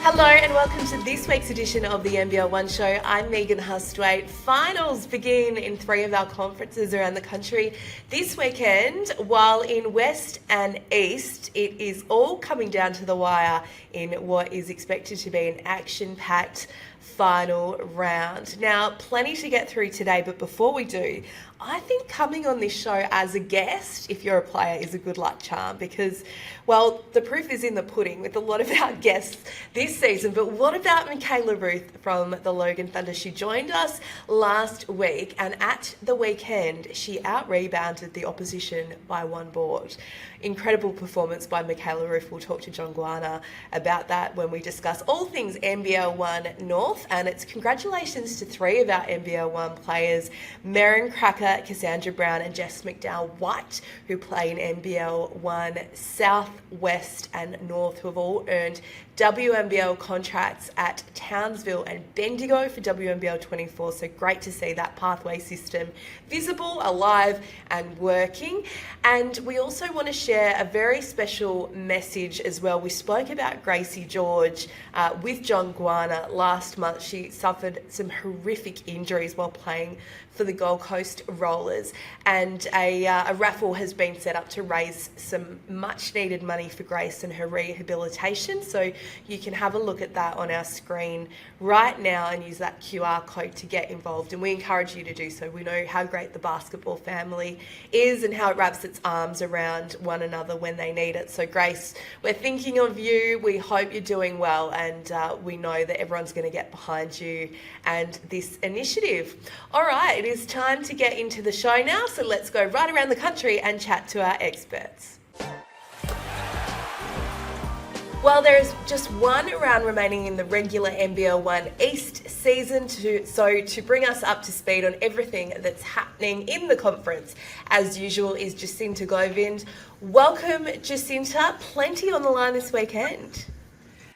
Hello and welcome to this week's edition of the NBL1 show. I'm Megan Hustwaite. Finals begin in 3 of our conferences around the country this weekend, while in West and East it is all coming down to the wire in what is expected to be an action-packed final round. Now, plenty to get through today, but before we do, I think coming on this show as a guest, if you're a player, is a good luck charm because, well, the proof is in the pudding with a lot of our guests this season. But what about Michaela Ruth from the Logan Thunder? She joined us last week, and at the weekend, she out-rebounded the opposition by one board. Incredible performance by Michaela Ruth. We'll talk to John Guana about that when we discuss all things NBL1 North, and it's congratulations to 3 of our NBL1 players, Merrin Cracker, Cassandra Brown and Jess McDowell-White, who play in NBL1 South, West and North, who have all earned WNBL contracts at Townsville and Bendigo for WNBL 24. So great to see that pathway system visible, alive and working. And we also want to share a very special message as well. We spoke about Gracie George with John Guana last month. She suffered some horrific injuries while playing for the Gold Coast Rollers, and a raffle has been set up to raise some much needed money for Grace and her rehabilitation. So you can have a look at that on our screen right now and use that QR code to get involved, and we encourage you to do so. We know how great the basketball family is and how it wraps its arms around one another when they need it. So Grace, we're thinking of you. We hope you're doing well, and we know that everyone's going to get behind you and this initiative. All right, it is time to get into the show now, so let's go right around the country and chat to our experts. Well, there is just one round remaining in the regular NBL1 East season, to bring us up to speed on everything that's happening in the conference, as usual, is Jacinta Govind. Welcome, Jacinta. Plenty on the line this weekend.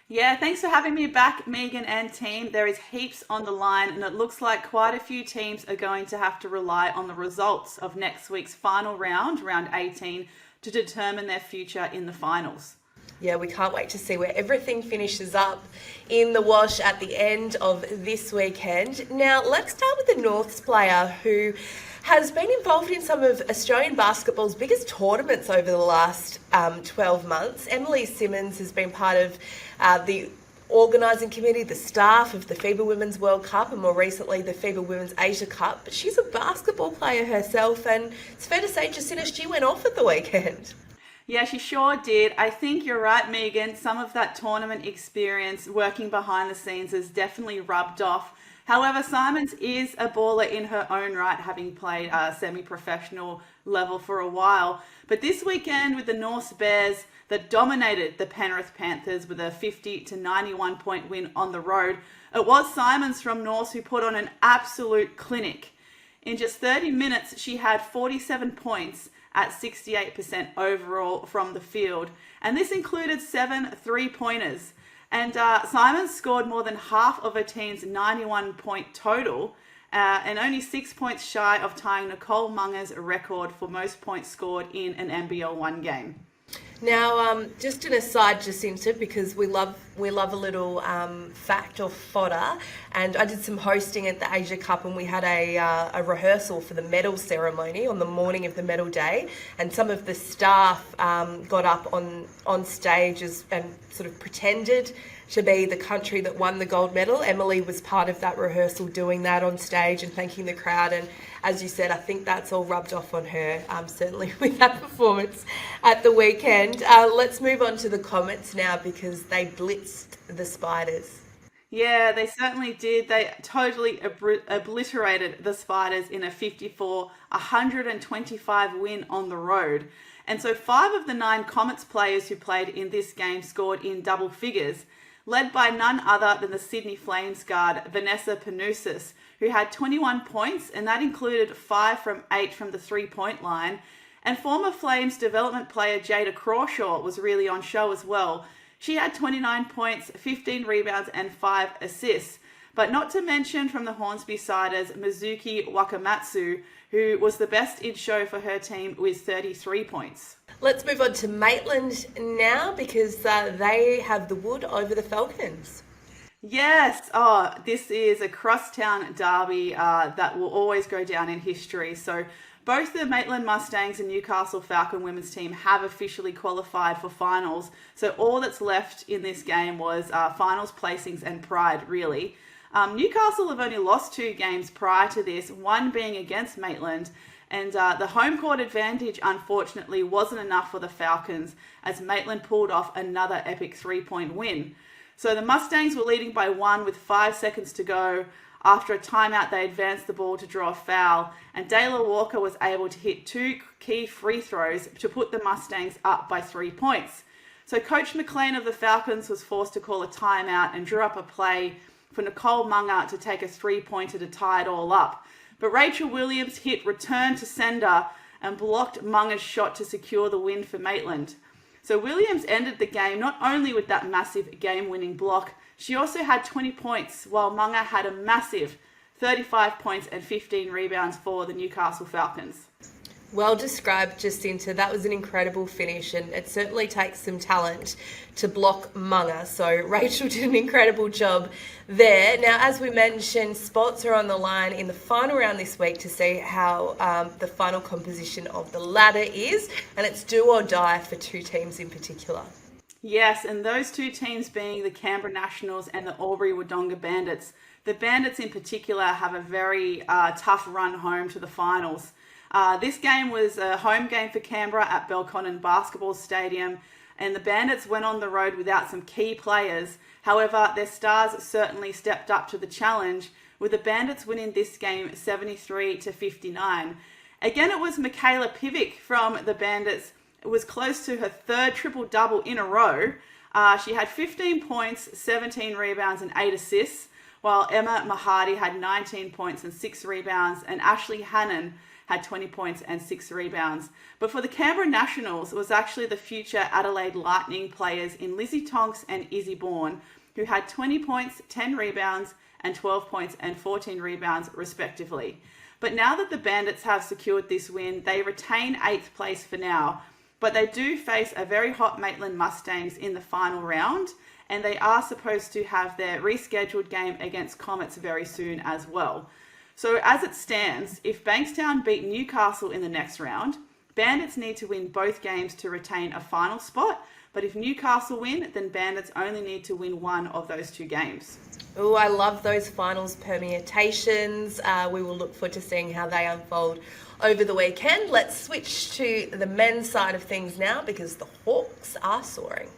Yeah, thanks for having me back, Megan and team. There is heaps on the line, and it looks like quite a few teams are going to have to rely on the results of next week's final round, round 18, to determine their future in the finals. Yeah, we can't wait to see where everything finishes up in the wash at the end of this weekend. Now, let's start with the North's player who has been involved in some of Australian basketball's biggest tournaments over the last 12 months. Emily Simmons has been part of the organising committee, the staff of the FIBA Women's World Cup, and more recently the FIBA Women's Asia Cup. But she's a basketball player herself, and it's fair to say, Jacinta, she went off at the weekend. Yeah, she sure did. I think you're right, Megan. Some of that tournament experience working behind the scenes has definitely rubbed off. However, Simons is a baller in her own right, having played semi-professional level for a while. But this weekend with the North Bears that dominated the Penrith Panthers with a 50-91 point win on the road, it was Simons from North who put on an absolute clinic. In just 30 minutes, she had 47 points at 68% overall from the field. And this included 7 3-pointers. And Simons scored more than half of her team's 91-point total, and only 6 points shy of tying Nicole Munger's record for most points scored in an NBL1 game. Now, just an aside, Jacinta, because we love a little fact or fodder, and I did some hosting at the Asia Cup, and we had a rehearsal for the medal ceremony on the morning of the medal day, and some of the staff got up on stage and sort of pretended to be the country that won the gold medal. Emily was part of that rehearsal, doing that on stage and thanking the crowd. And as you said, I think that's all rubbed off on her, certainly with that performance at the weekend. Let's move on to the Comets now, because they blitzed the Spiders. Yeah, they certainly did. They totally obliterated the Spiders in a 54-125 win on the road. And so 5 of the 9 Comets players who played in this game scored in double figures, led by none other than the Sydney Flames guard Vanessa Panousis, who had 21 points, and that included 5 from 8 from the 3-point line. And former Flames development player Jada Crawshaw was really on show as well. She had 29 points, 15 rebounds and 5 assists. But not to mention from the Hornsby Siders, Mizuki Wakamatsu, who was the best in show for her team with 33 points. Let's move on to Maitland now because they have the wood over the Falcons. Yes, this is a crosstown derby that will always go down in history. So both the Maitland Mustangs and Newcastle Falcon women's team have officially qualified for finals. So all that's left in this game was finals placings and pride, really. Newcastle have only lost 2 games prior to this, one being against Maitland. And the home court advantage, unfortunately, wasn't enough for the Falcons as Maitland pulled off another epic 3-point win. So the Mustangs were leading by 1 with 5 seconds to go. After a timeout, they advanced the ball to draw a foul, and Dayla Walker was able to hit 2 key free throws to put the Mustangs up by 3 points. So Coach McLean of the Falcons was forced to call a timeout and drew up a play for Nicole Munger to take a 3-pointer to tie it all up. But Rachel Williams hit return to sender and blocked Munger's shot to secure the win for Maitland. So Williams ended the game not only with that massive game-winning block, she also had 20 points, while Munger had a massive 35 points and 15 rebounds for the Newcastle Falcons. Well described, Jacinta. That was an incredible finish, and it certainly takes some talent to block Munger. So Rachel did an incredible job there. Now, as we mentioned, spots are on the line in the final round this week to see how the final composition of the ladder is, and it's do or die for 2 teams in particular. Yes, and those 2 teams being the Canberra Nationals and the Albury-Wodonga Bandits. The Bandits in particular have a very tough run home to the finals. This game was a home game for Canberra at Belconnen Basketball Stadium, and the Bandits went on the road without some key players. However, their stars certainly stepped up to the challenge, with the Bandits winning this game 73-59. Again, it was Michaela Pivic from the Bandits. It was close to her 3rd triple-double in a row. She had 15 points, 17 rebounds, and 8 assists, while Emma Mahadi had 19 points and 6 rebounds, and Ashley Hannon had 20 points and 6 rebounds. But for the Canberra Nationals, it was actually the future Adelaide Lightning players in Lizzie Tonks and Izzy Bourne, who had 20 points, 10 rebounds, and 12 points and 14 rebounds, respectively. But now that the Bandits have secured this win, they retain 8th place for now. But they do face a very hot Maitland Mustangs in the final round, and they are supposed to have their rescheduled game against Comets very soon as well. So as it stands, if Bankstown beat Newcastle in the next round, Bandits need to win both games to retain a final spot. But if Newcastle win, then Bandits only need to win one of those 2 games. Oh, I love those finals permutations. We will look forward to seeing how they unfold over the weekend. Let's switch to the men's side of things now because the Hawks are soaring.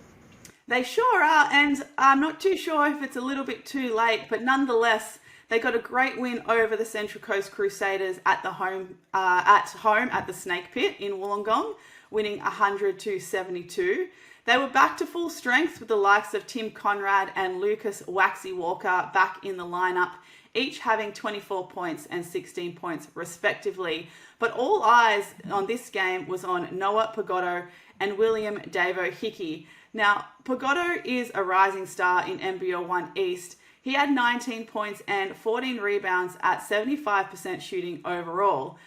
They sure are, and I'm not too sure if it's a little bit too late, but nonetheless, they got a great win over the Central Coast Crusaders at home at the Snake Pit in Wollongong, winning 100-72. They were back to full strength with the likes of Tim Conrad and Lucas Waxy Walker back in the lineup, each having 24 points and 16 points respectively. But all eyes on this game was on Noah Pagotto and William Davo Hickey. Now, Pagotto is a rising star in NBL1 East. He had 19 points and 14 rebounds at 75% shooting overall.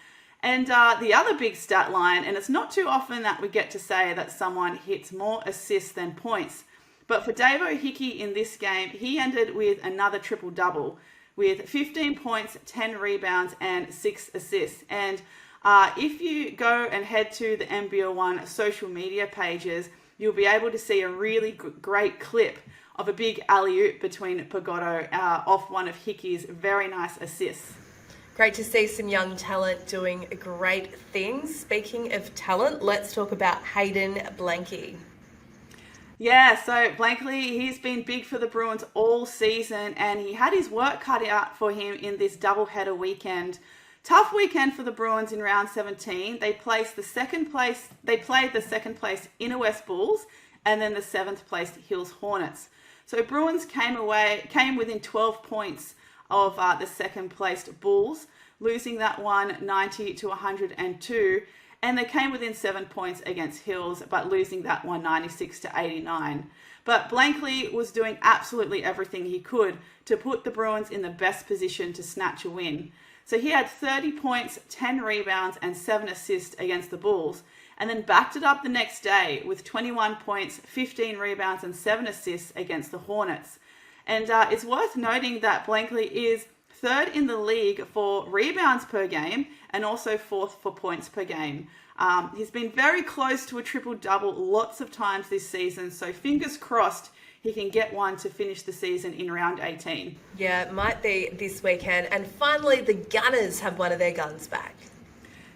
And the other big stat line, and it's not too often that we get to say that someone hits more assists than points, but for Davo Hickey in this game, he ended with another triple-double with 15 points, 10 rebounds, and 6 assists. And if you go and head to the NBL1 social media pages, you'll be able to see a really great clip of a big alley-oop between Pagotto off one of Hickey's very nice assists. Great to see some young talent doing great things. Speaking of talent, let's talk about Hayden Blanky. Yeah, so Blankley, he's been big for the Bruins all season, and he had his work cut out for him in this doubleheader weekend. Tough weekend for the Bruins in round 17. They played the second place Inner West Bulls and then the 7th place Hills Hornets. So Bruins came within 12 points of the second placed Bulls, losing that one 90-102. and they came within 7 points against Hills, but losing that one 96-89. But Blankley was doing absolutely everything he could to put the Bruins in the best position to snatch a win. So he had 30 points, 10 rebounds, and 7 assists against the Bulls, and then backed it up the next day with 21 points, 15 rebounds, and 7 assists against the Hornets. And it's worth noting that Blankley is third in the league for rebounds per game and also fourth for points per game. He's been very close to a triple-double lots of times this season, so fingers crossed he can get one to finish the season in round 18. Yeah, it might be this weekend. And finally, the Gunners have one of their guns back.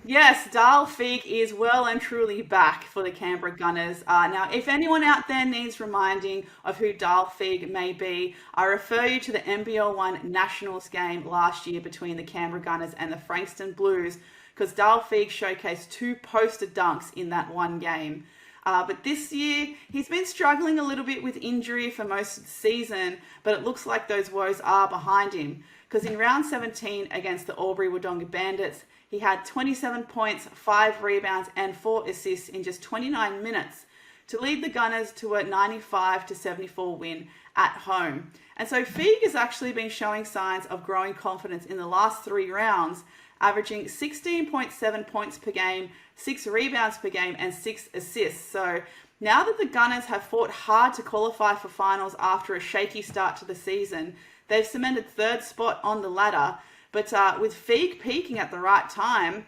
Yes, Darl Feig is well and truly back for the Canberra Gunners. Now, if anyone out there needs reminding of who Darl Feig may be, I refer you to the NBL1 Nationals game last year between the Canberra Gunners and the Frankston Blues, because Darl Feig showcased 2 poster dunks in that one game. But this year, he's been struggling a little bit with injury for most of the season, but it looks like those woes are behind him. Because in round 17 against the Albury-Wodonga Bandits, he had 27 points, 5 rebounds, and 4 assists in just 29 minutes to lead the Gunners to a 95-74 win at home. And so Feig has actually been showing signs of growing confidence in the last 3 rounds, averaging 16.7 points per game, 6 rebounds per game, and 6 assists. So now that the Gunners have fought hard to qualify for finals after a shaky start to the season, they've cemented 3rd spot on the ladder. But with Feig peaking at the right time,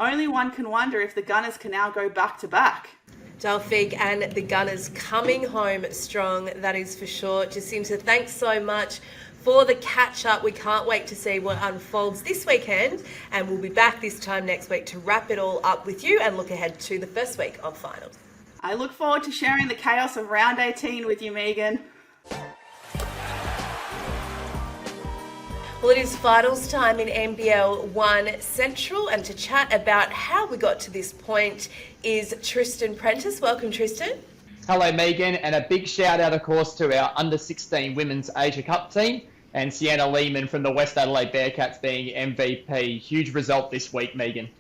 only one can wonder if the Gunners can now go back-to-back. Darl Feig and the Gunners coming home strong, that is for sure. Jacinta, thanks so much for the catch-up. We can't wait to see what unfolds this weekend, and we'll be back this time next week to wrap it all up with you and look ahead to the first week of finals. I look forward to sharing the chaos of round 18 with you, Megan. Well, it is finals time in NBL1 Central, and to chat about how we got to this point is Tristan Prentice. Welcome, Tristan. Hello, Megan, and a big shout out, of course, to our under-16 Women's Asia Cup team and Sienna Lehman from the West Adelaide Bearcats being MVP. Huge result this week, Megan.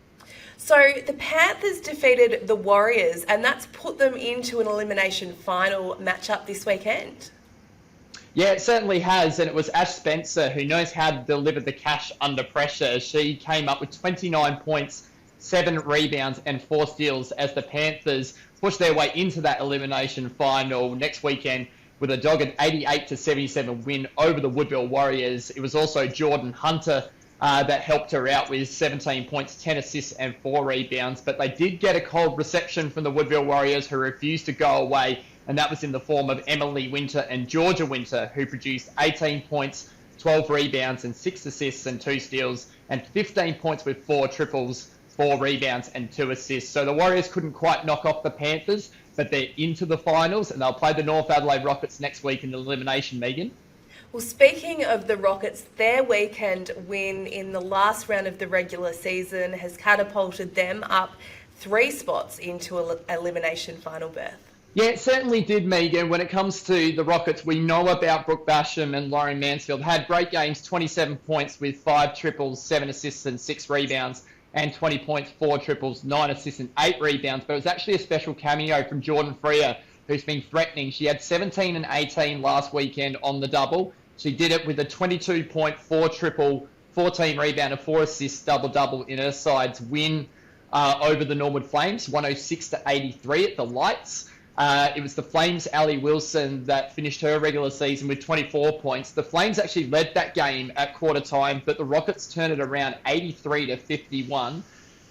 So the Panthers defeated the Warriors, and that's put them into an elimination final matchup this weekend. Yeah, it certainly has, and it was Ash Spencer who knows how to deliver the cash under pressure. She came up with 29 points, 7 rebounds and 4 steals as the Panthers pushed their way into that elimination final next weekend with a dogged 88-77 win over the Woodville Warriors. It was also Jordan Hunter that helped her out with 17 points, 10 assists and 4 rebounds. But they did get a cold reception from the Woodville Warriors, who refused to go away, and that was in the form of Emily Winter and Georgia Winter, who produced 18 points, 12 rebounds and 6 assists and 2 steals, and 15 points with 4 triples, 4 rebounds and 2 assists. So the Warriors couldn't quite knock off the Panthers, but they're into the finals, and they'll play the North Adelaide Rockets next week in the elimination, Megan. Well, speaking of the Rockets, their weekend win in the last round of the regular season has catapulted them up 3 spots into an elimination final berth. Yeah, it certainly did, Megan. When it comes to the Rockets, we know about Brooke Basham and Lauren Mansfield. Had great games, 27 points with 5 triples, 7 assists and 6 rebounds, and 20 points, 4 triples, 9 assists and 8 rebounds. But it was actually a special cameo from Jordan Freer, who's been threatening. She had 17 and 18 last weekend on the double. She did it with a 22-point, 4 triple, 14 rebound and 4 assists double-double in her side's win over the Norwood Flames, 106-83 at the Lights. It was the Flames' Allie Wilson that finished her regular season with 24 points. The Flames actually led that game at quarter time, but the Rockets turned it around 83-51.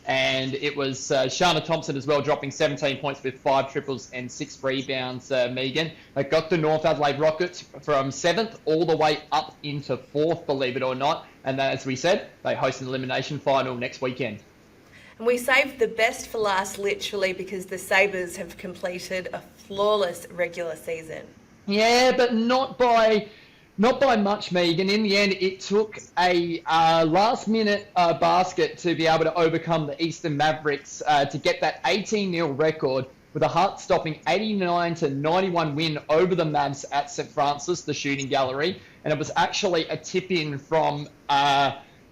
And it was Shana Thompson as well, dropping 17 points with 5 triples and 6 rebounds, Megan. They got the North Adelaide Rockets from 7th all the way up into 4th, believe it or not. And then, as we said, they host an elimination final next weekend. And we saved the best for last, literally, because the Sabres have completed a flawless regular season. Yeah, but not by much, Megan. In the end, it took a last-minute basket to be able to overcome the Eastern Mavericks to get that 18-0 record with a heart-stopping 89-91 win over the Mavs at St. Francis, the shooting gallery. And it was actually a tip-in from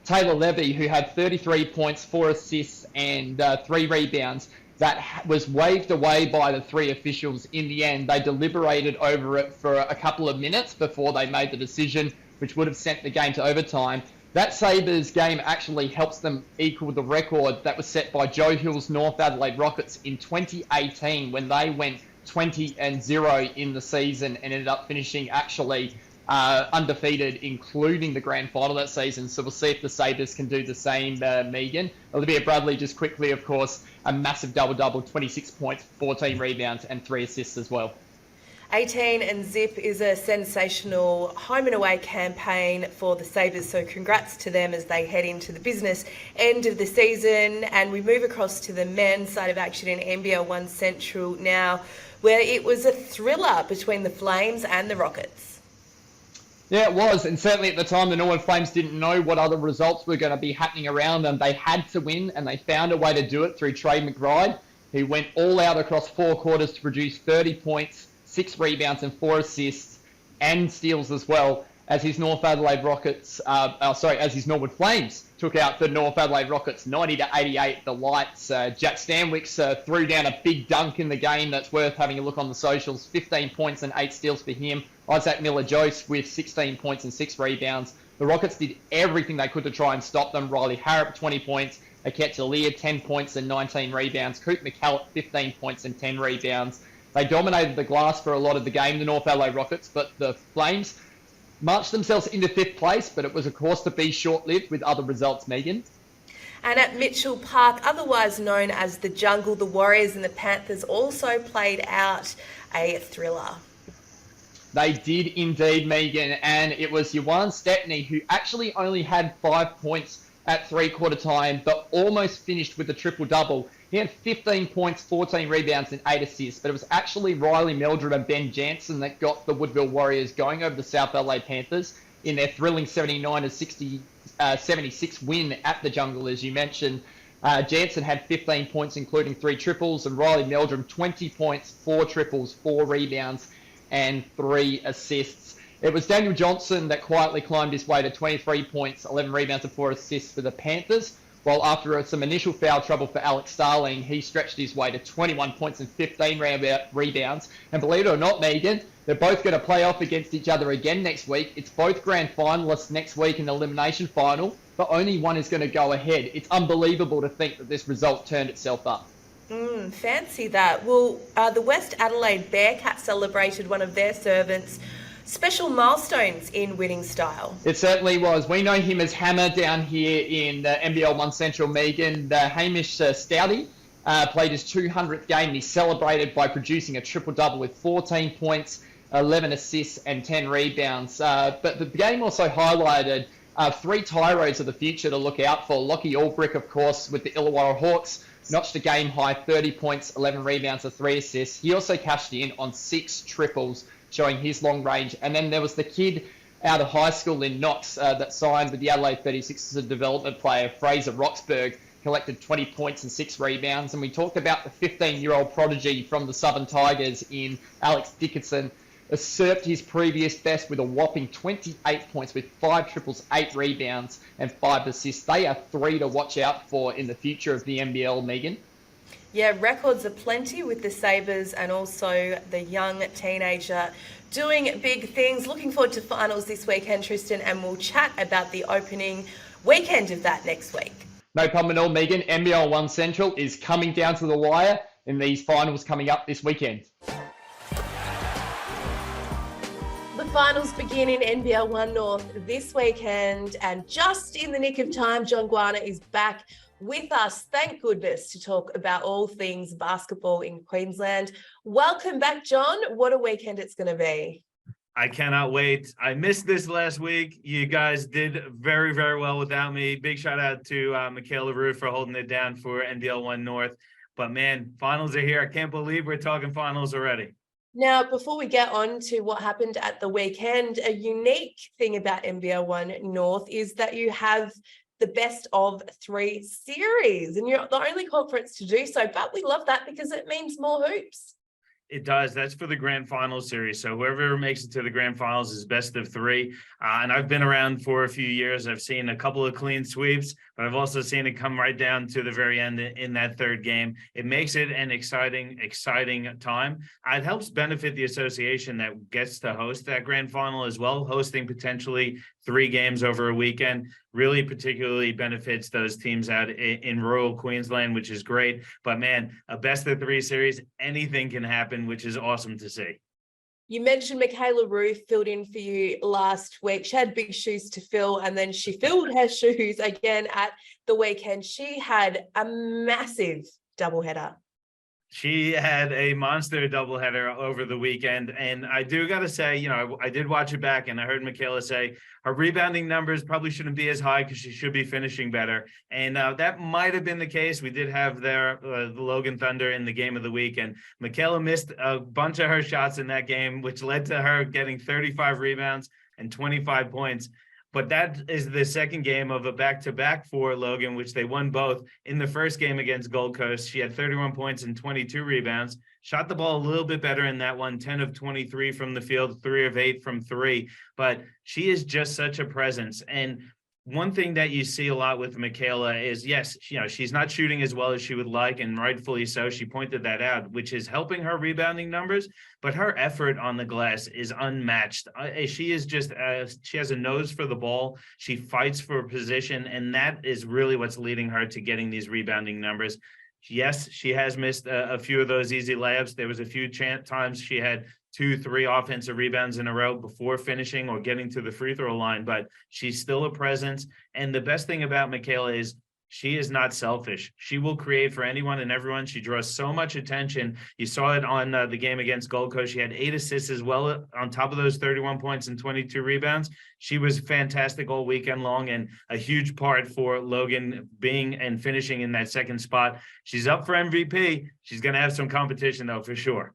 Taylor Levy, who had 33 points, 4 assists, and 3 rebounds. That was waved away by the 3 officials in the end. They deliberated over it for a couple of minutes before they made the decision, which would have sent the game to overtime. That Sabres game actually helps them equal the record that was set by Joe Hill's North Adelaide Rockets in 2018 when they went 20-0 in the season and ended up finishing actually undefeated, including the grand final that season. So we'll see if the Sabres can do the same, Megan. Olivia Bradley, just quickly, of course, a massive double-double, 26 points, 14 rebounds, and 3 assists as well. 18 and zip is a sensational home and away campaign for the Sabres, so congrats to them as they head into the business end of the season. And we move across to the men's side of action in NBL1 Central now, where it was a thriller between the Flames and the Rockets. Yeah, it was, and certainly at the time the Northern Flames didn't know what other results were going to be happening around them. They had to win, and they found a way to do it through Trey McBride, who went all out across 4 quarters to produce 30 points, 6 rebounds and 4 assists and steals as well, as his North Adelaide Rockets, as his Norwood Flames took out the North Adelaide Rockets 90-88. The Lights, Jack Stanwicks threw down a big dunk in the game that's worth having a look on the socials. 15 points and 8 steals for him. Isaac Miller-Jose with 16 points and 6 rebounds. The Rockets did everything they could to try and stop them. Riley Harrop, 20 points. Akecha Lear, 10 points and 19 rebounds. Coop McCallum, 15 points and 10 rebounds. They dominated the glass for a lot of the game, the North Adelaide Rockets, but the Flames marched themselves into 5th place, but it was, of course, to be short-lived with other results, Megan. And at Mitchell Park, otherwise known as the Jungle, the Warriors and the Panthers also played out a thriller. They did indeed, Megan, and it was Yohan Stepney who actually only had 5 points at 3-quarter time, but almost finished with a triple-double. He had 15 points, 14 rebounds, and 8 assists, but it was actually Riley Meldrum and Ben Jansen that got the Woodville Warriors going over the South Adelaide Panthers in their thrilling 79-76 win at the Jungle, as you mentioned. Jansen had 15 points, including 3 triples, and Riley Meldrum 20 points, 4 triples, 4 rebounds, and 3 assists. It was Daniel Johnson that quietly climbed his way to 23 points, 11 rebounds, and 4 assists for the Panthers, while after some initial foul trouble for Alex Starling, he stretched his way to 21 points and 15 rebounds. And believe it or not, Megan, they're both going to play off against each other again next week. It's both grand finalists next week in the elimination final, but only one is going to go ahead. It's unbelievable to think that this result turned itself up. Fancy that. Well, the West Adelaide Bearcats celebrated one of their servants' special milestones in winning style. It certainly was. We know him as Hammer down here in NBL1 Central, Megan. Hamish Stouty played his 200th game, and he celebrated by producing a triple-double with 14 points, 11 assists and 10 rebounds. But the game also highlighted 3 Tyros of the future to look out for. Lockie Albrick, of course, with the Illawarra Hawks, notched a game-high 30 points, 11 rebounds and 3 assists. He also cashed in on 6 triples, showing his long range. And then there was the kid out of high school in Knox that signed with the Adelaide 36 as a development player, Fraser Roxburgh, collected 20 points and 6 rebounds. And we talked about the 15-year-old prodigy from the Southern Tigers in Alex Dickinson, usurped his previous best with a whopping 28 points with 5 triples, 8 rebounds and 5 assists. They are 3 to watch out for in the future of the NBL, Megan. Yeah, records are plenty with the Sabres and also the young teenager doing big things. Looking forward to finals this weekend, Tristan, and we'll chat about the opening weekend of that next week. No problem at all, Megan. NBL1 Central is coming down to the wire in these finals coming up this weekend. The finals begin in NBL1 North this weekend, and just in the nick of time, John Guana is back with us, thank goodness, to talk about all things basketball in Queensland. Welcome back, John. What a weekend it's going to be. I cannot wait. I missed this last week. You guys did very, very well without me. Big shout out to Michaela Rue for holding it down for NBL1 North. But man, finals are here. I can't believe we're talking finals already. Now, before we get on to what happened at the weekend, a unique thing about NBL1 North is that you have the best of 3 series, and you're the only conference to do so, but we love that because it means more hoops. It does. That's for the grand final series. So whoever makes it to the grand finals is best of three. And I've been around for a few years. I've seen a couple of clean sweeps, but I've also seen it come right down to the very end in that third game. It makes it an exciting time. It helps benefit the association that gets to host that grand final as well, hosting potentially 3 games over a weekend. Really particularly benefits those teams out in rural Queensland, which is great. But man, a best of 3 series, anything can happen, which is awesome to see. You mentioned Michaela Ruth filled in for you last week. She had big shoes to fill, and then she filled her shoes again at the weekend. She had a massive doubleheader. She had a monster doubleheader over the weekend. And I do got to say, I did watch it back and I heard Michaela say her rebounding numbers probably shouldn't be as high because she should be finishing better. And that might have been the case. We did have the Logan Thunder in the game of the week, and Michaela missed a bunch of her shots in that game, which led to her getting 35 rebounds and 25 points. But that is the second game of a back-to-back for Logan, which they won both. In the first game against Gold Coast, she had 31 points and 22 rebounds, shot the ball a little bit better in that one, 10 of 23 from the field, 3 of 8 from 3. But she is just such a presence. And one thing that you see a lot with Michaela is, yes, she's not shooting as well as she would like, and rightfully so. She pointed that out, which is helping her rebounding numbers, but her effort on the glass is unmatched. She is just, she has a nose for the ball. She fights for position, and that is really what's leading her to getting these rebounding numbers. Yes, she has missed a few of those easy layups. There was a few times she had 2-3 offensive rebounds in a row before finishing or getting to the free throw line, but she's still a presence. And the best thing about Michaela is she is not selfish. She will create for anyone and everyone. She draws so much attention. You saw it on the game against Gold Coast. She had 8 assists as well on top of those 31 points and 22 rebounds. She was fantastic all weekend long, and a huge part for Logan being and finishing in that second spot. She's up for MVP. She's going to have some competition though, for sure.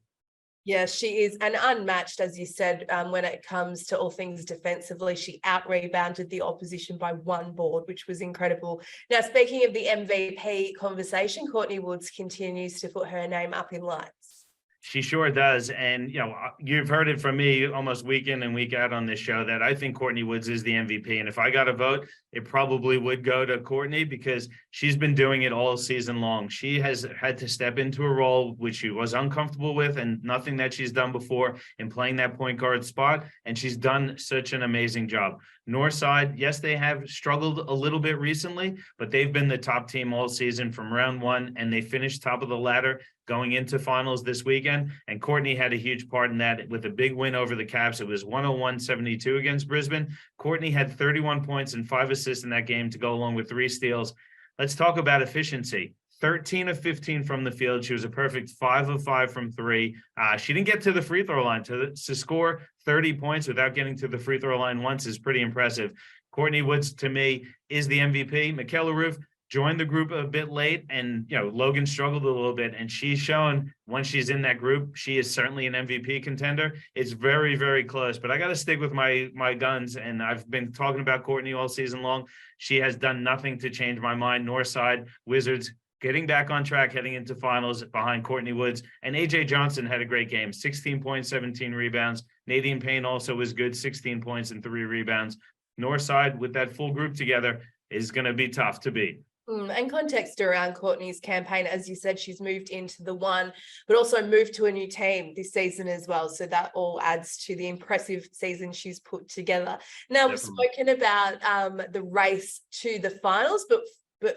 Yeah, she is, and unmatched, as you said, when it comes to all things defensively. She out-rebounded the opposition by 1 board, which was incredible. Now, speaking of the MVP conversation, Courtney Woods continues to put her name up in lights. She sure does. And, you've heard it from me almost week in and week out on this show that I think Courtney Woods is the MVP. And if I got a vote, it probably would go to Courtney because she's been doing it all season long. She has had to step into a role which she was uncomfortable with and nothing that she's done before in playing that point guard spot. And she's done such an amazing job. Northside, yes, they have struggled a little bit recently, but they've been the top team all season from round 1, and they finished top of the ladder going into finals this weekend. And Courtney had a huge part in that with a big win over the Caps. It was 101-72 against Brisbane. Courtney had 31 points and 5 assists in that game to go along with 3 steals. Let's talk about efficiency. 13 of 15 from the field. She was a perfect 5 of 5 from 3. She didn't get to the free throw line. To score 30 points without getting to the free throw line once is pretty impressive. Courtney Woods, to me, is the MVP. Michaela Ruth joined the group a bit late, and Logan struggled a little bit, and she's shown when she's in that group, she is certainly an MVP contender. It's very, very close, but I got to stick with my guns, and I've been talking about Courtney all season long. She has done nothing to change my mind. Northside Wizards getting back on track, heading into finals behind Courtney Woods. And AJ Johnson had a great game, 16 points, 17 rebounds. Nadine Payne also was good, 16 points and 3 rebounds. Northside, with that full group together, is going to be tough to beat. And context around Courtney's campaign, as you said, she's moved into the one, but also moved to a new team this season as well. So that all adds to the impressive season she's put together. Now, We've spoken about the race to the finals, but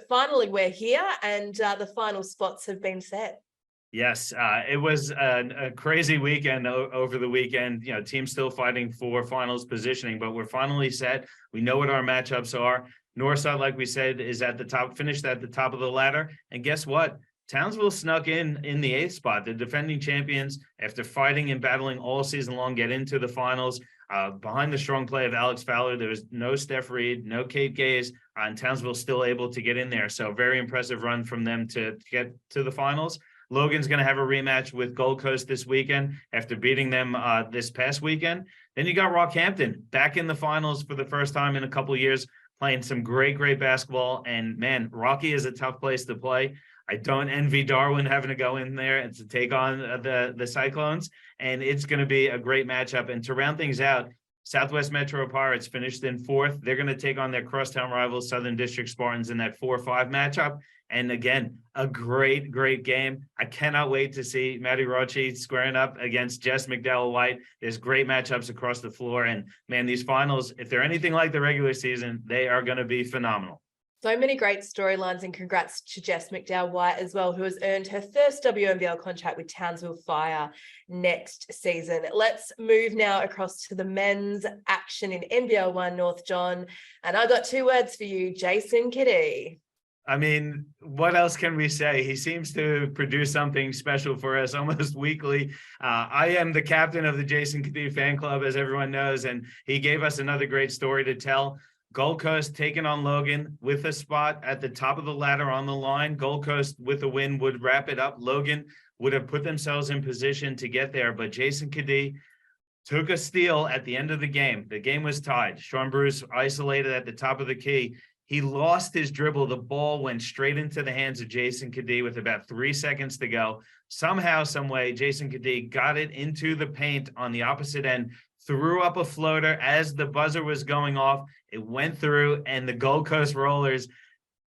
finally we're here, and the final spots have been set. Yes, it was a crazy weekend over the weekend. Teams still fighting for finals positioning, but we're finally set. We know what our matchups are. Northside, like we said, is at the top, finished at the top of the ladder. And guess what? Townsville snuck in the 8th spot. The defending champions, after fighting and battling all season long, get into the finals. Behind the strong play of Alex Fowler, there was no Steph Reed, no Kate Gaze, and Townsville still able to get in there. So very impressive run from them to get to the finals. Logan's going to have a rematch with Gold Coast this weekend after beating them this past weekend. Then you got Rockhampton back in the finals for the first time in a couple of years, playing some great basketball. And man, Rocky is a tough place to play. I don't envy Darwin having to go in there and to take on the Cyclones, and it's going to be a great matchup. And to round things out, Southwest Metro Pirates finished in 4th. They're going to take on their crosstown rivals, Southern District Spartans, in that 4-5 matchup. And again, a great, great game. I cannot wait to see Matty Rochi squaring up against Jess McDowell White. There's great matchups across the floor. And man, these finals, if they're anything like the regular season, they are going to be phenomenal. So many great storylines, and congrats to Jess McDowell White as well, who has earned her first WNBL contract with Townsville Fire next season. Let's move now across to the men's action in NBL1 North, John. And I got 2 words for you, Jason Kiddie. I mean, what else can we say? He seems to produce something special for us almost weekly. I am the captain of the Jason Kiddie fan club, as everyone knows, and he gave us another great story to tell. Gold Coast taking on Logan with a spot at the top of the ladder on the line. Gold Coast with a win would wrap it up. Logan would have put themselves in position to get there, but Jason Kiddie took a steal at the end of the game. The game was tied. Sean Bruce isolated at the top of the key. He lost his dribble. The ball went straight into the hands of Jason Kiddie with about 3 seconds to go. Somehow, some way, Jason Kiddie got it into the paint on the opposite end, threw up a floater as the buzzer was going off. It went through, and the Gold Coast Rollers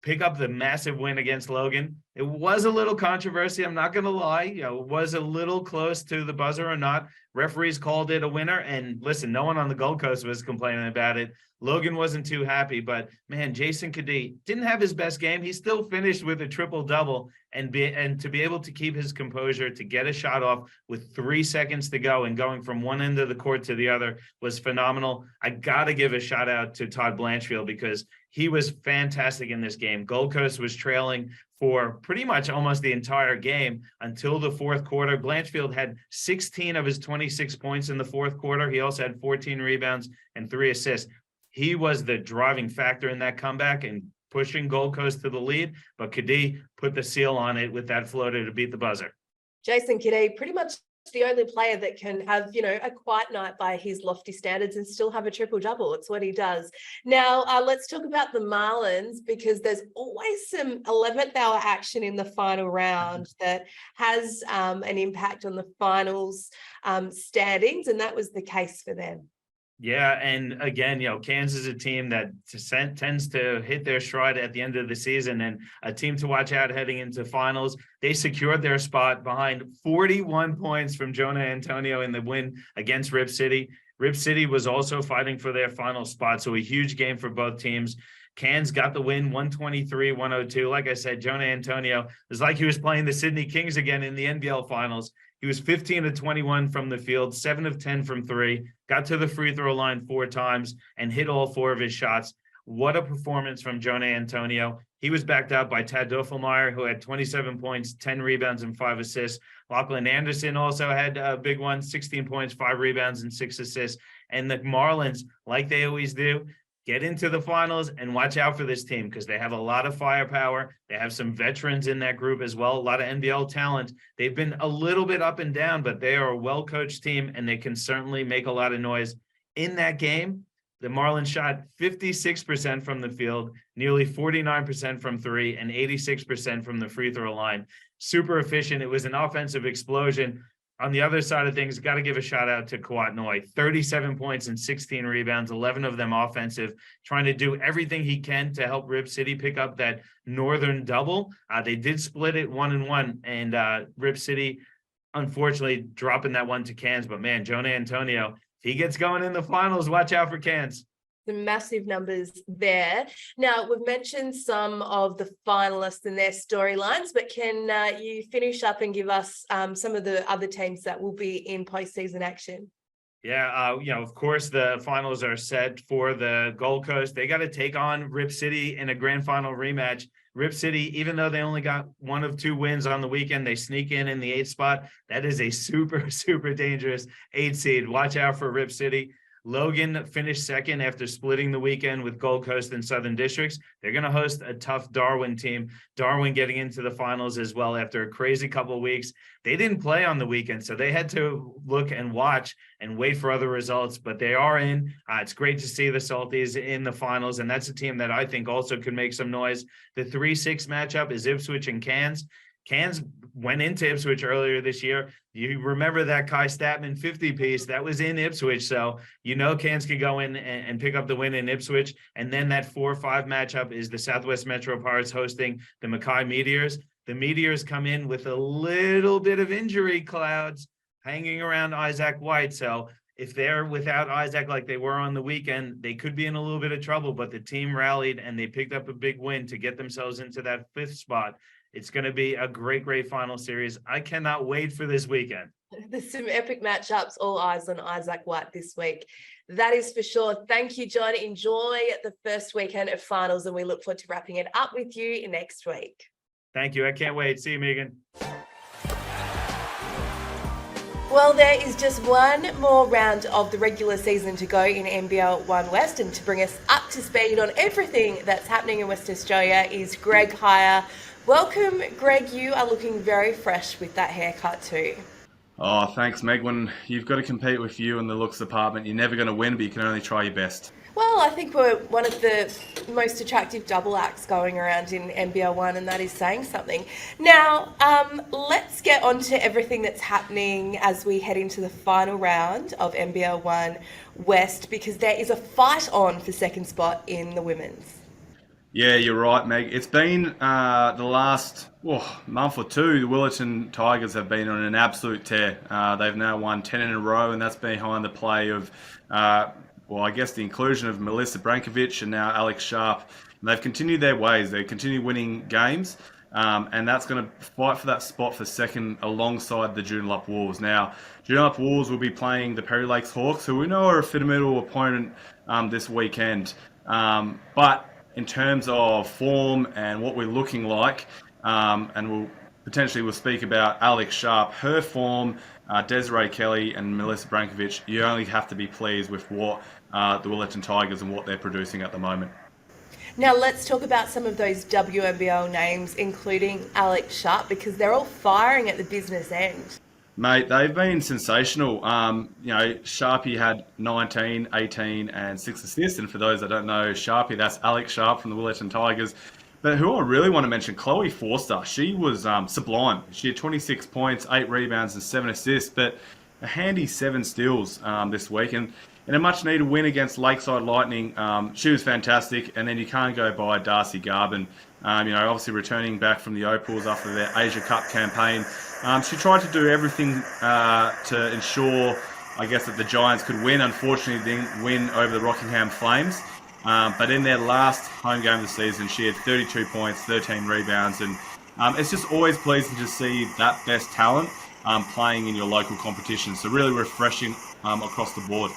pick up the massive win against Logan. It was a little controversy, I'm not going to lie. It was a little close to the buzzer or not. Referees called it a winner, and listen, no one on the Gold Coast was complaining about it. Logan wasn't too happy, but man, Jason Kiddie didn't have his best game. He still finished with a triple-double, and to be able to keep his composure, to get a shot off with 3 seconds to go and going from one end of the court to the other was phenomenal. I got to give a shout out to Todd Blanchfield because he was fantastic in this game. Gold Coast was trailing for pretty much almost the entire game until the 4th quarter. Blanchfield had 16 of his 26 points in the 4th quarter. He also had 14 rebounds and 3 assists. He was the driving factor in that comeback and pushing Gold Coast to the lead, but Kiddie put the seal on it with that floater to beat the buzzer. Jason Kiddie, pretty much the only player that can have, a quiet night by his lofty standards and still have a triple-double. It's what he does. Now, let's talk about the Marlins, because there's always some 11th hour action in the final round that has an impact on the finals standings, and that was the case for them. Yeah, and again, Kansas is a team that tends to hit their stride at the end of the season, and a team to watch out heading into finals. They secured their spot behind 41 points from Jonah Antonio in the win against Rip City. Rip City was also fighting for their final spot, so a huge game for both teams. Cairns got the win, 123-102. Like I said, Jonah Antonio, it was like he was playing the Sydney Kings again in the NBL finals. He was 15 of 21 from the field, 7 of 10 from 3, got to the free throw line 4 times and hit all 4 of his shots. What a performance from Jonah Antonio. He was backed up by Tad Doffelmeyer, who had 27 points, 10 rebounds, and 5 assists. Lachlan Anderson also had a big one, 16 points, 5 rebounds, and 6 assists. And the Marlins, like they always do, get into the finals and watch out for this team because they have a lot of firepower. They have some veterans in that group as well, a lot of NBL talent. They've been a little bit up and down, but they are a well-coached team, and they can certainly make a lot of noise. In that game, the Marlins shot 56% from the field, nearly 49% from 3, and 86% from the free throw line. Super efficient. It was an offensive explosion. On the other side of things, got to give a shout out to Kawat Noi, 37 points and 16 rebounds, 11 of them offensive, trying to do everything he can to help Rip City pick up that northern double. They did split it 1-1, and Rip City, unfortunately, dropping that one to Cairns. But man, Jonah Antonio, if he gets going in the finals, watch out for Cairns. The massive numbers there. Now, we've mentioned some of the finalists and their storylines, but can you finish up and give us some of the other teams that will be in postseason action? Yeah, of course, the finals are set for the Gold Coast. They got to take on Rip City in a grand final rematch. Rip City, even though they only got 1 of 2 wins on the weekend, they sneak in the 8th spot. That is a super, super dangerous 8 seed. Watch out for Rip City. Logan finished second after splitting the weekend with Gold Coast and Southern Districts. They're going to host a tough Darwin team. Darwin getting into the finals as well after a crazy couple of weeks. They didn't play on the weekend, so they had to look and watch and wait for other results, but they are in. It's great to see the Salties in the finals, and that's a team that I think also could make some noise. The 3-6 matchup is Ipswich and Cairns. Cairns went into Ipswich earlier this year. You remember that Kai Statman 50 piece that was in Ipswich. So, Cairns could go in and pick up the win in Ipswich. And then that 4-5 matchup is the Southwest Metro Pirates hosting the Mackay Meteors. The Meteors come in with a little bit of injury clouds hanging around Isaac White. So if they're without Isaac like they were on the weekend, they could be in a little bit of trouble, but the team rallied and they picked up a big win to get themselves into that 5th spot. It's going to be a great, great final series. I cannot wait for this weekend. There's some epic matchups, all eyes on Isaac White this week. That is for sure. Thank you, John. Enjoy the first weekend of finals, and we look forward to wrapping it up with you next week. Thank you. I can't wait. See you, Megan. Well, there is just one more round of the regular season to go in NBL1 West, and to bring us up to speed on everything that's happening in Western Australia is Greg Heyer. Welcome, Greg. You are looking very fresh with that haircut too. Oh, thanks, Meg. When you've got to compete with you in the looks department, you're never going to win, but you can only try your best. Well, I think we're one of the most attractive double acts going around in NBL1, and that is saying something. Now, let's get on to everything that's happening as we head into the final round of NBL1 West, because there is a fight on for second spot in the women's. Yeah, you're right, Meg. It's been the last month or two, the Willetton Tigers have been on an absolute tear. They've now won 10 in a row, and that's behind the play of, I guess the inclusion of Melissa Brankovic and now Alex Sharp. And they've continued their ways. They continue winning games, and that's going to fight for that spot for second alongside the Joondalup Wolves. Now, Joondalup Wolves will be playing the Perry Lakes Hawks, who we know are a formidable opponent this weekend. But in terms of form and what we're looking like, and we'll speak about Alex Sharp, her form, Desiree Kelly and Melissa Brankovic, you only have to be pleased with what the Willetton Tigers and what they're producing at the moment. Now let's talk about some of those WNBL names, including Alex Sharp, because they're all firing at the business end. Mate, they've been sensational. Sharpie had 19, 18 and 6 assists. And for those that don't know Sharpie, that's Alex Sharp from the Willetton Tigers. But who I really want to mention, Chloe Forster. She was sublime. She had 26 points, 8 rebounds and 7 assists, but a handy 7 steals this week. And in a much-needed win against Lakeside Lightning, she was fantastic. And then you can't go by Darcy Garvin. Obviously returning back from the Opals after their Asia Cup campaign. She tried to do everything to ensure, I guess, that the Giants could win. Unfortunately, didn't win over the Rockingham Flames. But in their last home game of the season, she had 32 points, 13 rebounds. And it's just always pleasing to see that best talent playing in your local competition. So really refreshing across the board.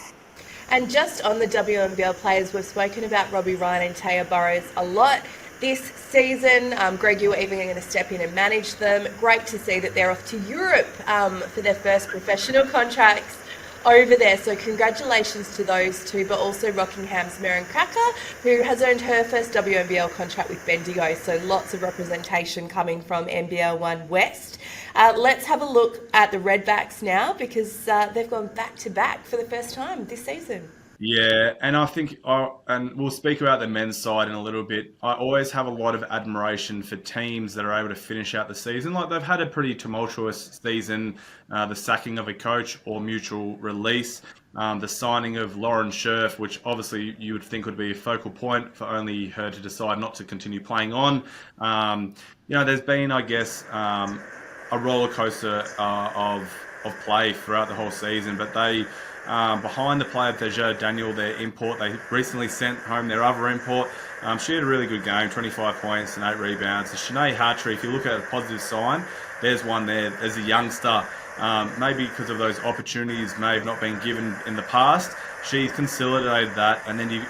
And just on the WNBL players, we've spoken about Robbie Ryan and Taya Burrows a lot this season. Greg, you were even going to step in and manage them. Great to see that they're off to Europe for their first professional contracts over there. So congratulations to those two, but also Rockingham's Meryn Cracker, who has earned her first WNBL contract with Bendigo. So lots of representation coming from NBL1 West. Let's have a look at the Redbacks now, because they've gone back-to-back for the first time this season. Yeah, and I think, and we'll speak about the men's side in a little bit. I always have a lot of admiration for teams that are able to finish out the season. Like, they've had a pretty tumultuous season, the sacking of a coach or mutual release, the signing of Lauren Scherf, which obviously you would think would be a focal point for only her to decide not to continue playing on. There's been, I guess, a roller coaster of play throughout the whole season, but they... behind the play of Deja Daniel, their import, they recently sent home their other import. She had a really good game, 25 points and 8 rebounds. And Shanae Hartree, if you look at a positive sign, there's one there. There's a youngster. Maybe because of those opportunities may have not been given in the past. She's consolidated that, and then you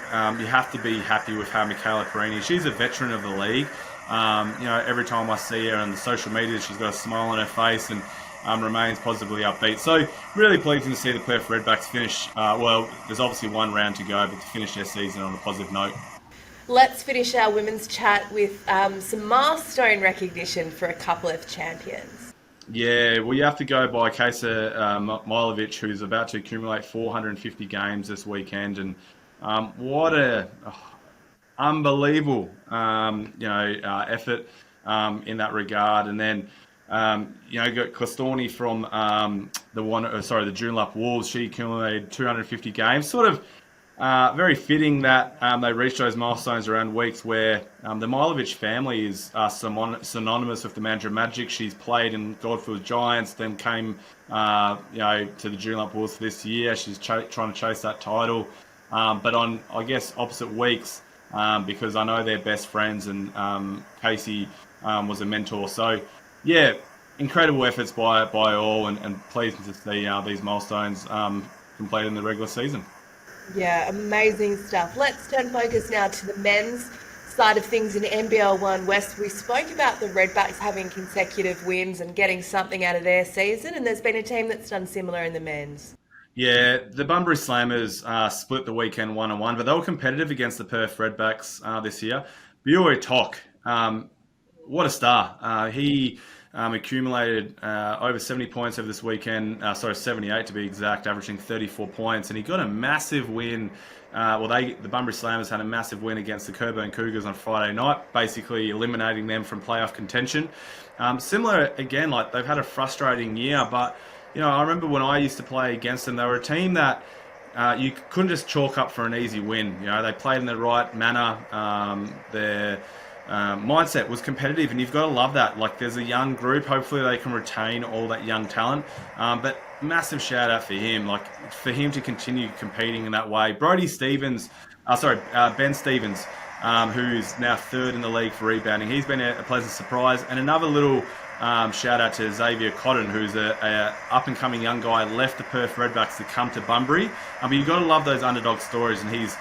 have to be happy with how Michaela Perini. She's a veteran of the league. Every time I see her on the social media, she's got a smile on her face, and remains positively upbeat. So really pleasing to see the Perth Redbacks finish. Well, there's obviously one round to go, but to finish their season on a positive note. Let's finish our women's chat with some milestone recognition for a couple of champions. Yeah, well, you have to go by Kesa Milovic, who's about to accumulate 450 games this weekend, and what a unbelievable, effort in that regard. And then, you got Costoni from the Joondalup Wolves. She accumulated 250 games. Sort of very fitting that they reached those milestones around weeks where the Milovic family is synonymous with the Mandurah Magic. She's played in Goldfield Giants, then came to the Joondalup Wolves this year. She's trying to chase that title, but on, I guess, opposite weeks, because I know they're best friends, and Casey was a mentor. So yeah, incredible efforts by all, and pleasing to see these milestones completed in the regular season. Yeah, amazing stuff. Let's turn focus now to the men's side of things in NBL1 West. We spoke about the Redbacks having consecutive wins and getting something out of their season, and there's been a team that's done similar in the men's. Yeah, the Bunbury Slammers split the weekend 1-1, but they were competitive against the Perth Redbacks this year. Buoy Tok, what a star. He accumulated over 70 points over this weekend, 78 to be exact, averaging 34 points, and he got a massive win. The Bunbury Slammers had a massive win against the Coburn Cougars on Friday night, basically eliminating them from playoff contention. Similar, again, like they've had a frustrating year, but I remember when I used to play against them, they were a team that you couldn't just chalk up for an easy win. They played in the right manner. Their mindset was competitive, and you've got to love that. Like, there's a young group. Hopefully they can retain all that young talent. But massive shout out for him. Like, for him to continue competing in that way. Ben Stevens, who's now third in the league for rebounding. He's been a pleasant surprise. And another little shout out to Xavier Cotton, who's a up and coming young guy, left the Perth Redbacks to come to Bunbury. But you've got to love those underdog stories, and he's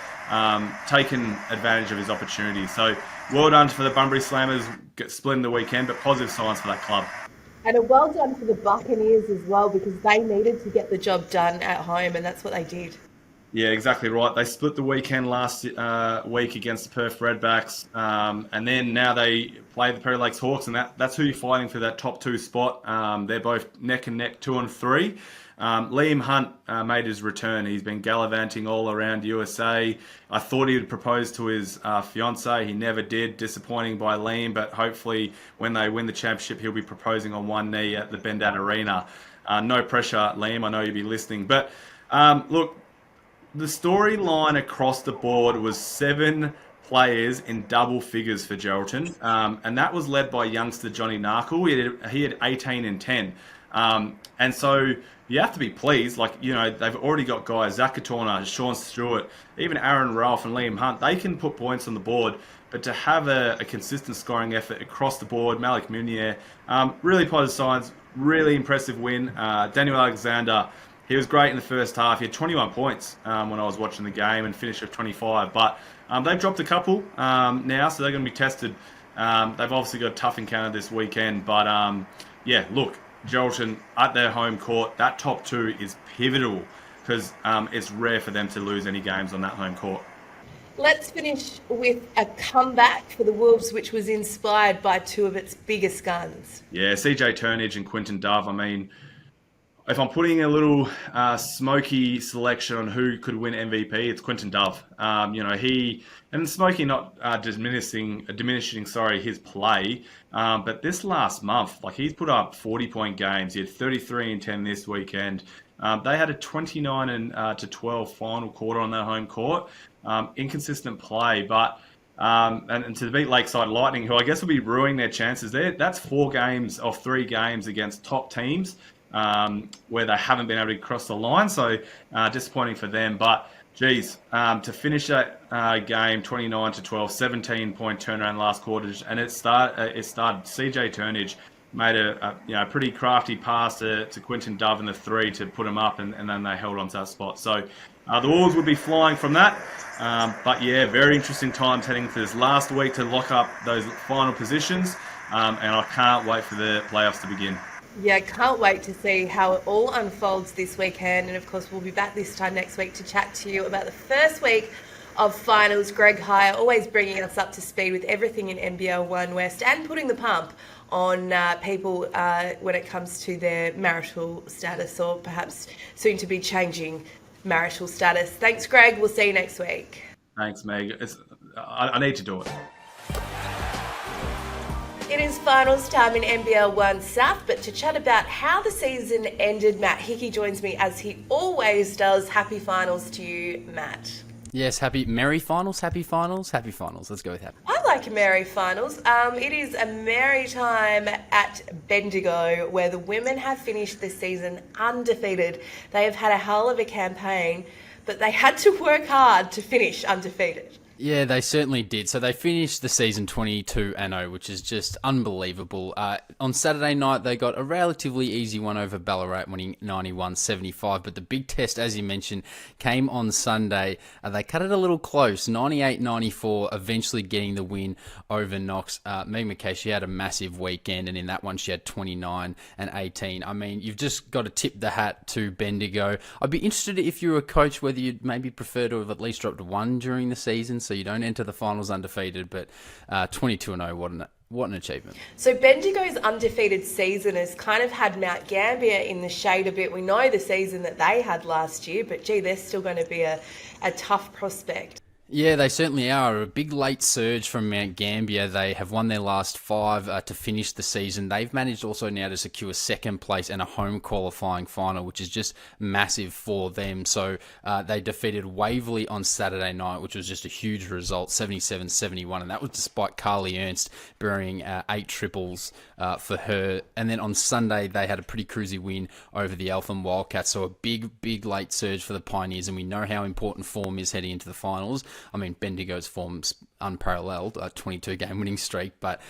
taken advantage of his opportunities. So well done for the Bunbury Slammers, splitting the weekend, but positive signs for that club. And a well done for the Buccaneers as well, because they needed to get the job done at home, and that's what they did. Yeah, exactly right. They split the weekend last week against the Perth Redbacks, and then now they play the Perry Lakes Hawks, and that's who you're fighting for that top two spot. They're both neck and neck, 2 and 3. Liam Hunt made his return. He's been gallivanting all around USA. I thought he would propose to his fiancée. He never did. Disappointing by Liam, but hopefully when they win the championship, he'll be proposing on one knee at the Bendat Arena. No pressure, Liam. I know you'll be listening. But look, the storyline across the board was 7 players in double figures for Geraldton, and that was led by youngster Johnny Narkle. He had 18 and 10. And so you have to be pleased. They've already got guys, Zach Katorna, Sean Stewart, even Aaron Ralph and Liam Hunt. They can put points on the board, but to have a consistent scoring effort across the board, Malik Munier, really positive signs, really impressive win. Daniel Alexander, he was great in the first half. He had 21 points when I was watching the game and finished with 25. But they've dropped a couple now, so they're going to be tested. They've obviously got a tough encounter this weekend. But, look, Geraldton at their home court, that top 2 is pivotal because it's rare for them to lose any games on that home court. Let's finish with a comeback for the Wolves, which was inspired by 2 of its biggest guns. Yeah, CJ Turnage and Quinton Dove. I mean, if I'm putting a little smoky selection on who could win MVP, it's Quinton Dove. Smokey not diminishing his play, but this last month, he's put up 40-point games. He had 33 and 10 this weekend. They had a 29 to 12 final quarter on their home court. Inconsistent play, but and to beat Lakeside Lightning, who I guess will be ruining their chances there. That's 4 games of 3 games against top teams. Where they haven't been able to cross the line, so disappointing for them. But geez, to finish that game 29 to 12, 17-point turnaround last quarter, and it started. CJ Turnage made a pretty crafty pass to Quinton Dove in the 3 to put him up, and then they held on to that spot. So the Wolves would be flying from that. But yeah, very interesting times heading to this last week to lock up those final positions, and I can't wait for the playoffs to begin. Yeah, can't wait to see how it all unfolds this weekend. And of course, we'll be back this time next week to chat to you about the first week of finals. Greg Hire always bringing us up to speed with everything in NBL1 West and putting the pump on people when it comes to their marital status or perhaps soon to be changing marital status. Thanks, Greg. We'll see you next week. Thanks, Meg. I need to do it. It is finals time in NBL1 South, but to chat about how the season ended, Matt Hickey joins me as he always does. Happy finals to you, Matt. Yes, merry finals, happy finals, happy finals. Let's go with happy. I like a merry finals. It is a merry time at Bendigo where the women have finished this season undefeated. They have had a hell of a campaign, but they had to work hard to finish undefeated. Yeah, they certainly did. So they finished the season 22-0, which is just unbelievable. On Saturday night, they got a relatively easy one over Ballarat, winning 91-75. But the big test, as you mentioned, came on Sunday. They cut it a little close, 98-94, eventually getting the win over Knox. Meg McKay, she had a massive weekend, and in that one, she had 29 and 18. I mean, you've just got to tip the hat to Bendigo. I'd be interested if you were a coach whether you'd maybe prefer to have at least dropped one during the season, so you don't enter the finals undefeated, but 22-0, what an achievement. So Bendigo's undefeated season has kind of had Mount Gambier in the shade a bit. We know the season that they had last year, but gee, they're still going to be a tough prospect. Yeah, they certainly are. A big late surge from Mount Gambier. They have won their last 5 to finish the season. They've managed also now to secure second place and a home qualifying final, which is just massive for them. So they defeated Waverley on Saturday night, which was just a huge result, 77-71. And that was despite Carly Ernst burying 8 triples for her. And then on Sunday, they had a pretty cruisy win over the Eltham Wildcats. So a big late surge for the Pioneers. And we know how important form is heading into the finals. I mean, Bendigo's form's unparalleled, a 22-game winning streak, but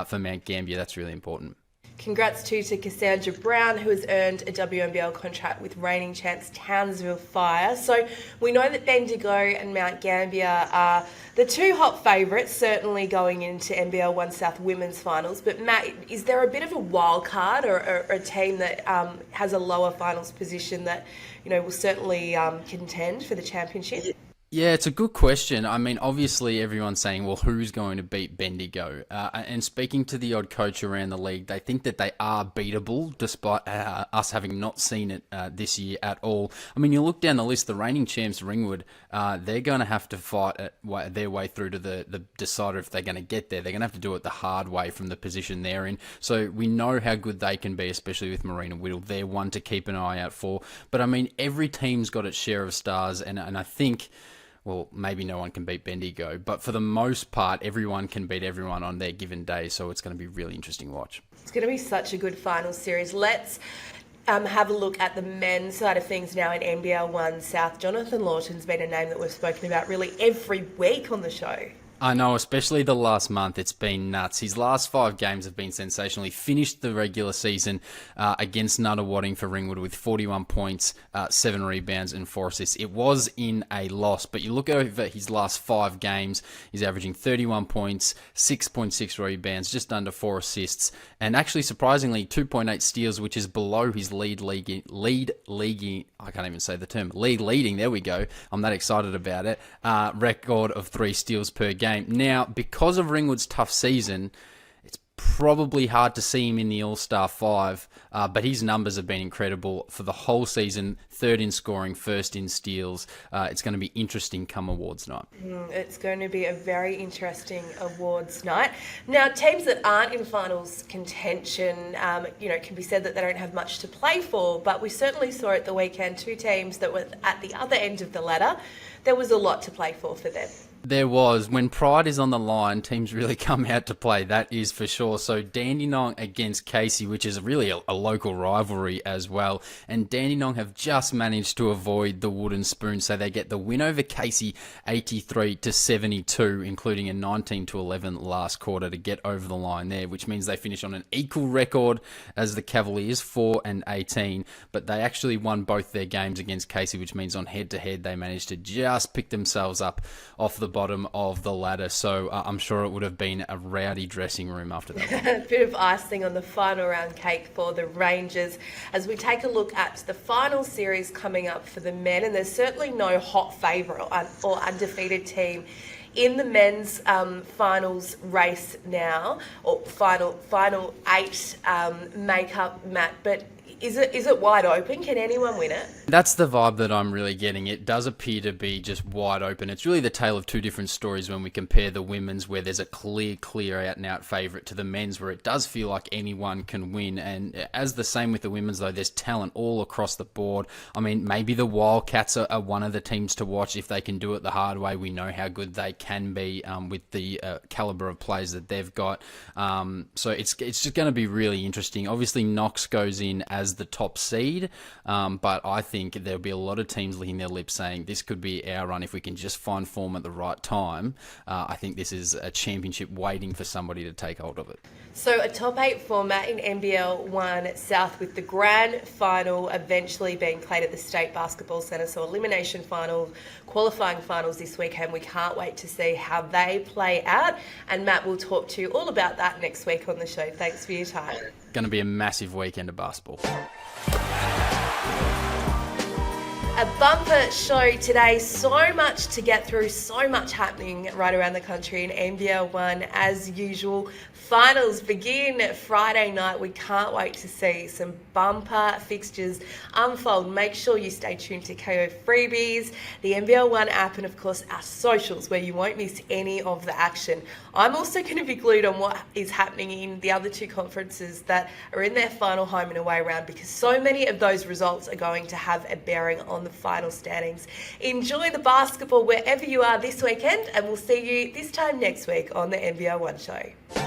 for Mount Gambier, that's really important. Congrats too to Cassandra Brown, who has earned a WNBL contract with reigning champs Townsville Fire. So we know that Bendigo and Mount Gambier are the 2 hot favourites, certainly going into NBL1 South Women's Finals. But Matt, is there a bit of a wild card or a team that has a lower finals position that will certainly contend for the championship? Yeah, it's a good question. I mean, obviously everyone's saying, well, who's going to beat Bendigo? And speaking to the odd coach around the league, they think that they are beatable, despite us having not seen it this year at all. I mean, you look down the list, the reigning champs, Ringwood, they're going to have to fight their way through to the decider if they're going to get there. They're going to have to do it the hard way from the position they're in. So we know how good they can be, especially with Marina Whittle. They're one to keep an eye out for. But I mean, every team's got its share of stars, and I think... well, maybe no one can beat Bendigo, but for the most part, everyone can beat everyone on their given day, so it's going to be really interesting to watch. It's going to be such a good final series. Let's have a look at the men's side of things now in NBL1 South. Jonathan Lawton's been a name that we've spoken about really every week on the show. I know, especially the last month, it's been nuts. His last 5 games have been sensational. He finished the regular season against Nuttawading for Ringwood with 41 points, 7 rebounds and 4 assists. It was in a loss, but you look over his last 5 games, he's averaging 31 points, 6.6 rebounds, just under 4 assists, and actually surprisingly 2.8 steals, which is below his lead leading, I can't even say the term, lead leading, there we go, I'm that excited about it, record of 3 steals per game. Now, because of Ringwood's tough season, it's probably hard to see him in the All-Star 5, but his numbers have been incredible for the whole season. 3rd in scoring, 1st in steals. It's going to be interesting come awards night. It's going to be a very interesting awards night. Now, teams that aren't in finals contention, it can be said that they don't have much to play for, but we certainly saw at the weekend 2 teams that were at the other end of the ladder. There was a lot to play for them. There was. When pride is on the line, teams really come out to play, that is for sure. So Dandenong against Casey, which is really a local rivalry as well. And Dandenong have just managed to avoid the wooden spoon, so they get the win over Casey 83-72, including a 19-11 last quarter to get over the line there, which means they finish on an equal record as the Cavaliers, 4-18. But they actually won both their games against Casey, which means on head-to-head they managed to just pick themselves up off the bottom of the ladder. So I'm sure it would have been a rowdy dressing room after that. A bit of icing on the final round cake for the Rangers as we take a look at the final series coming up for the men, and there's certainly no hot favourite or undefeated team in the men's finals race now, or final 8 makeup, Matt, but is it wide open? Can anyone win it? That's the vibe that I'm really getting. It does appear to be just wide open. It's really the tale of two different stories when we compare the women's, where there's a clear out and out favourite, to the men's, where it does feel like anyone can win. And as the same with the women's, though, there's talent all across the board. I mean, maybe the Wildcats are one of the teams to watch if they can do it the hard way. We know how good they can be with the calibre of players that they've got. So it's just going to be really interesting. Obviously, Knox goes in as the top seed, but I think there'll be a lot of teams licking their lips saying this could be our run if we can just find form at the right time. I think this is a championship waiting for somebody to take hold of it. So a top 8 format in NBL1 South, with the grand final eventually being played at the State Basketball Centre. So elimination final, qualifying finals this weekend. We can't wait to see how they play out. And Matt will talk to you all about that next week on the show. Thanks for your time. Going to be a massive weekend of basketball. A bumper show today, so much to get through, so much happening right around the country in NBL1 as usual. Finals begin Friday night. We can't wait to see some bumper fixtures unfold. Make sure you stay tuned to KO Freebies, the NBL1 app, and of course our socials, where you won't miss any of the action. I'm also going to be glued on what is happening in the other 2 conferences that are in their final home and away round, because so many of those results are going to have a bearing on the final standings. Enjoy the basketball wherever you are this weekend, and we'll see you this time next week on the NBL1 show.